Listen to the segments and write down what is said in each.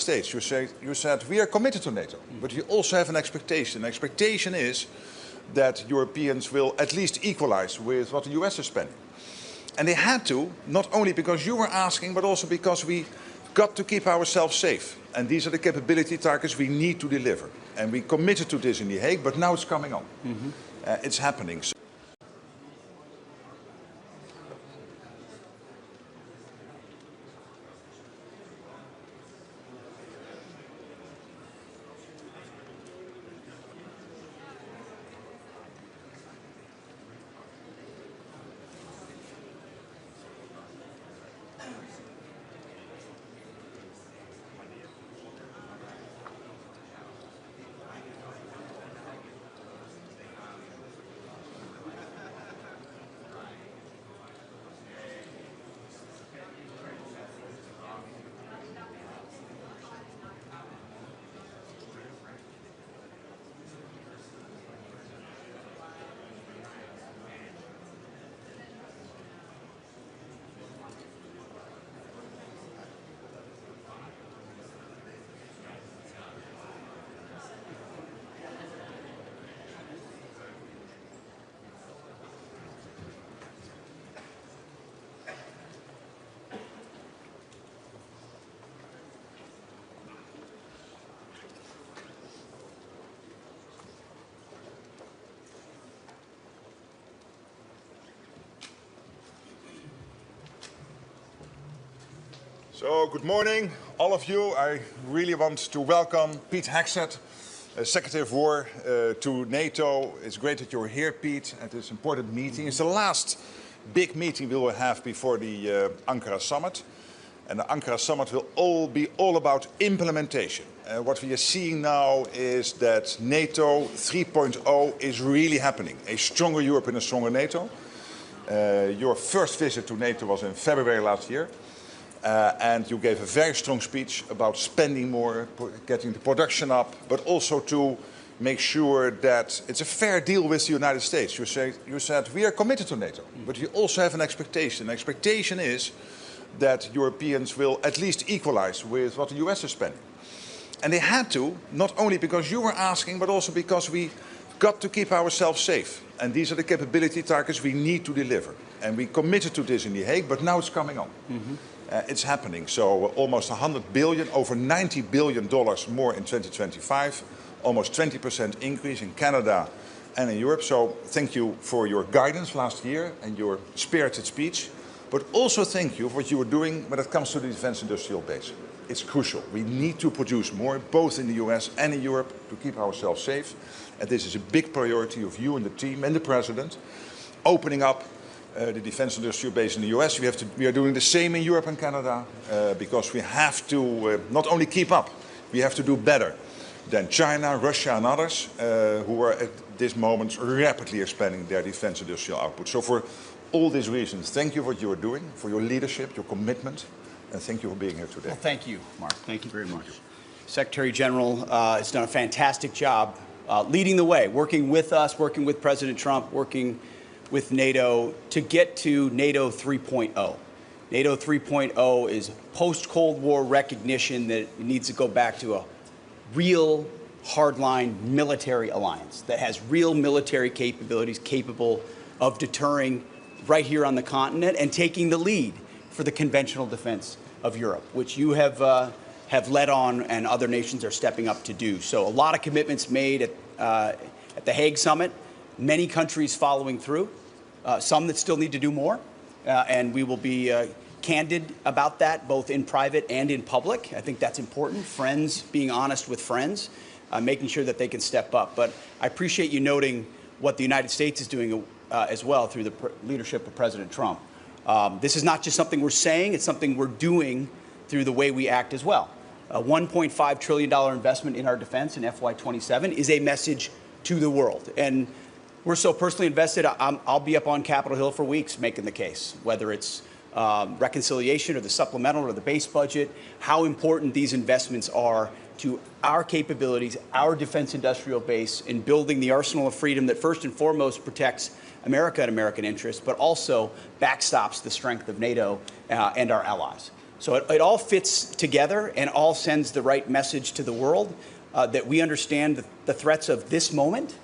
States. You said we are committed to NATO, but you also have an expectation. The expectation is that Europeans will at least equalize with what the US is spending. And they had to, not only because you were asking, but also because we got to keep ourselves safe. And these are the capability targets we need to deliver. And we committed to this in The Hague, but now it's coming on. It's happening. So, good morning, all of you. I really want to welcome Pete Hegseth, Secretary of War to NATO. It's great that you're here, Pete, at this important meeting. It's the last big meeting we will have before the Ankara summit. And the Ankara summit will be all about implementation. What we are seeing now is that NATO 3.0 is really happening. A stronger Europe and a stronger NATO. Your first visit to NATO was in February last year. And you gave a very strong speech about spending more, getting the production up, but also to make sure that it's a fair deal with the United States. You said we are committed to NATO, but you also have an expectation. The expectation is that Europeans will at least equalize with what the US is spending. And they had to, not only because you were asking, but also because we got to keep ourselves safe. And these are the capability targets we need to deliver. And we committed to this in The Hague, but now it's coming on. It's happening. So almost 100 billion, over $90 billion more in 2025, almost 20% increase in Canada and in Europe. So thank you for your guidance last year and your spirited speech. But also thank you for what you are doing when it comes to the defense industrial base. It's crucial. We need to produce more, both in the US and in Europe, to keep ourselves safe. And this is a big priority of you and the team and the President. Opening up the defense industrial base in the US. We are doing the same in Europe and Canada because we have to not only keep up, we have to do better than China, Russia and others who are at this moment rapidly expanding their defense industrial output. So for all these reasons, thank you for what you are doing, for your leadership, your commitment, and thank you for being here today. Well, thank you, Mark. Thank you very much. Secretary General has done a fantastic job leading the way, working with us, working with President Trump, working with NATO to get to NATO 3.0. NATO 3.0 is post-Cold War recognition that it needs to go back to a real hardline military alliance that has real military capabilities capable of deterring right here on the continent and taking the lead for the conventional defense of Europe, which you have led on and other nations are stepping up to do. So a lot of commitments made at the Hague summit, many countries following through. Some that still need to do more, and we will be candid about that, both in private and in public. I think that's important. Friends, being honest with friends, making sure that they can step up. But I appreciate you noting what the United States is doing as well through the leadership of President Trump. This is not just something we're saying, it's something we're doing through the way we act as well. A $1.5 trillion investment in our defense in FY27 is a message to the world. And we're so personally invested, I'll be up on Capitol Hill for weeks making the case, whether it's reconciliation or the supplemental or the base budget, how important these investments are to our capabilities, our defense industrial base in building the arsenal of freedom that first and foremost protects America and American interests, but also backstops the strength of NATO and our allies. So it all fits together and all sends the right message to the world that we understand the threats of this moment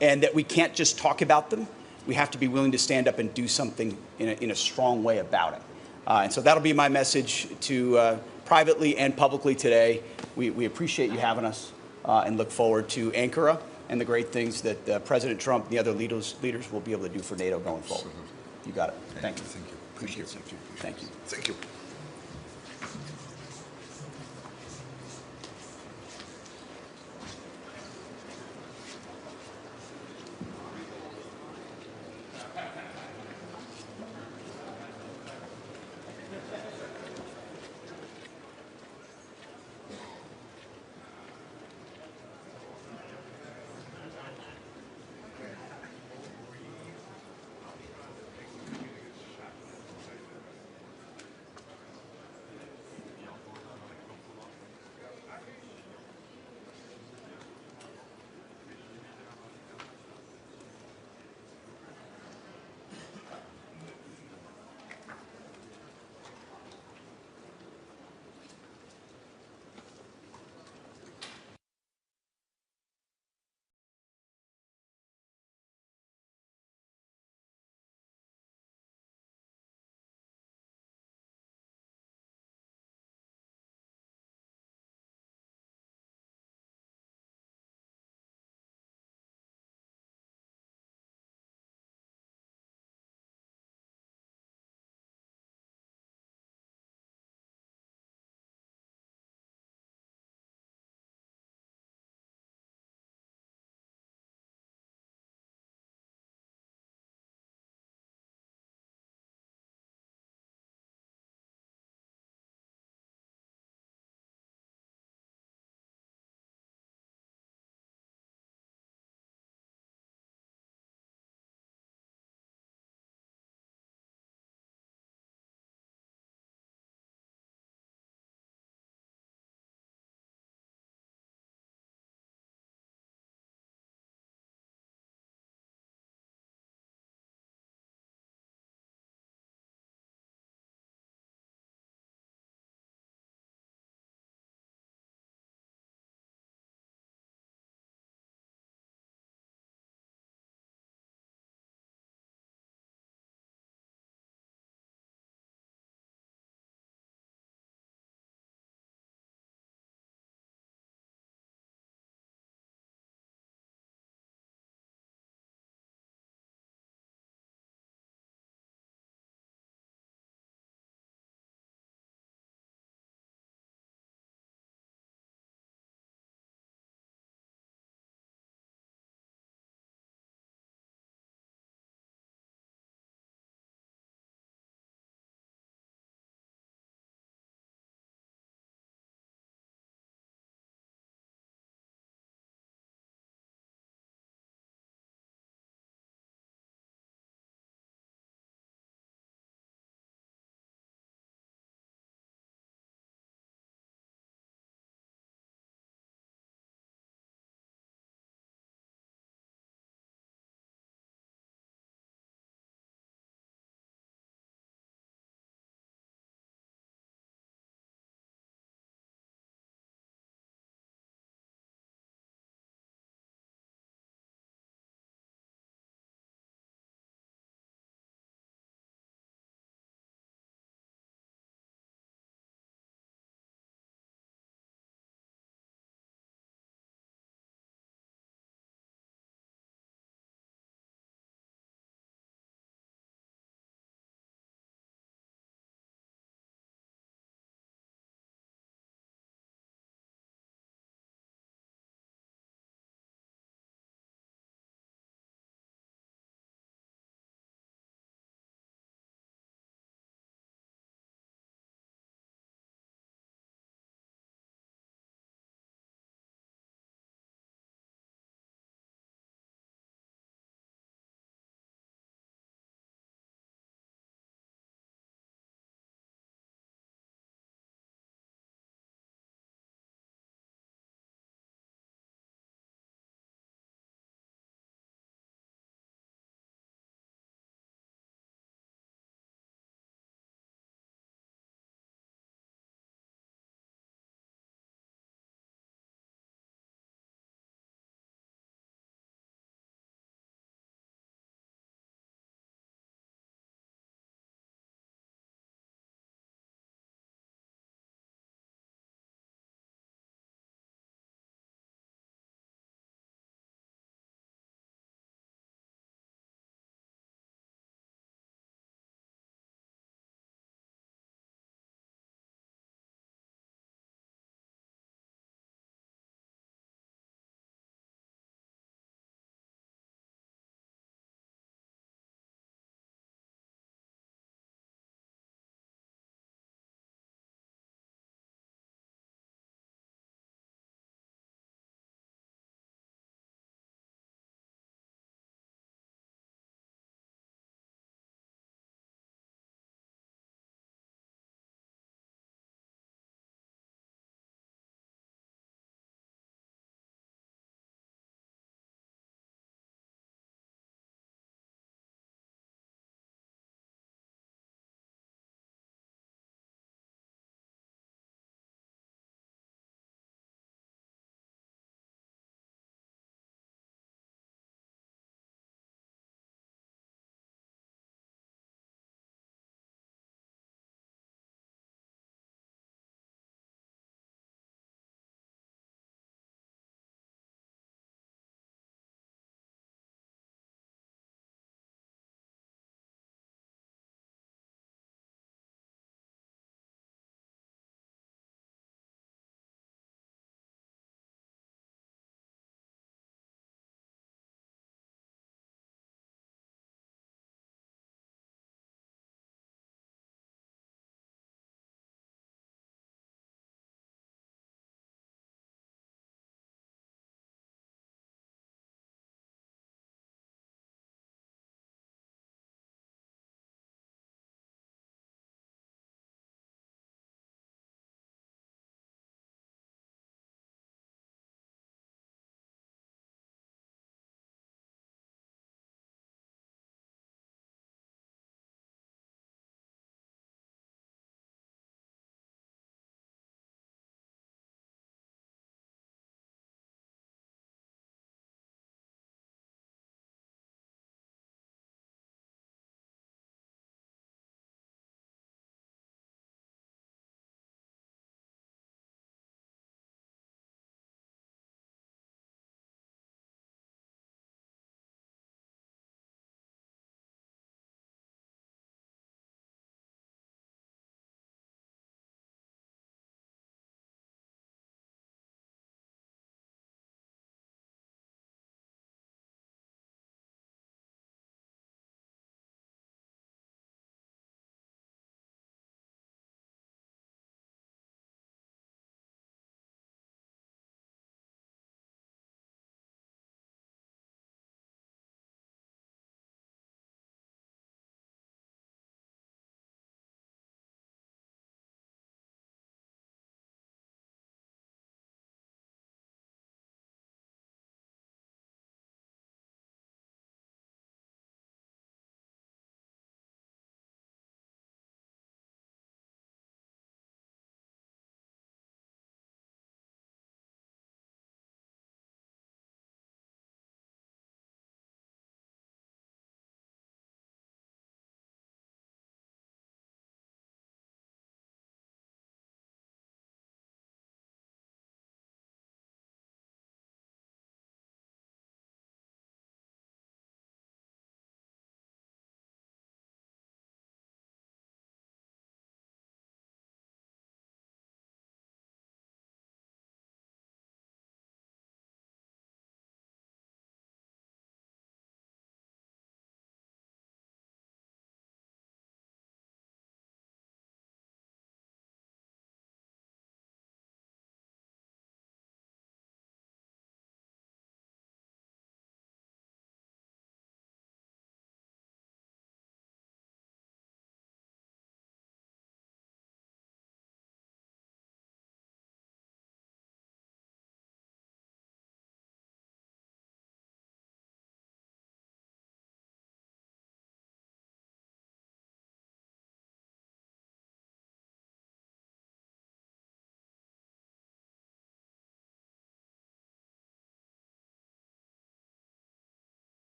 and that we can't just talk about them. We have to be willing to stand up and do something in a strong way about it. And so that'll be my message to privately and publicly today. We appreciate you having us and look forward to Ankara and the great things that President Trump and the other leaders will be able to do for NATO going forward. You got it. Thank you. Thank you. Appreciate it. Thank you. Thank you.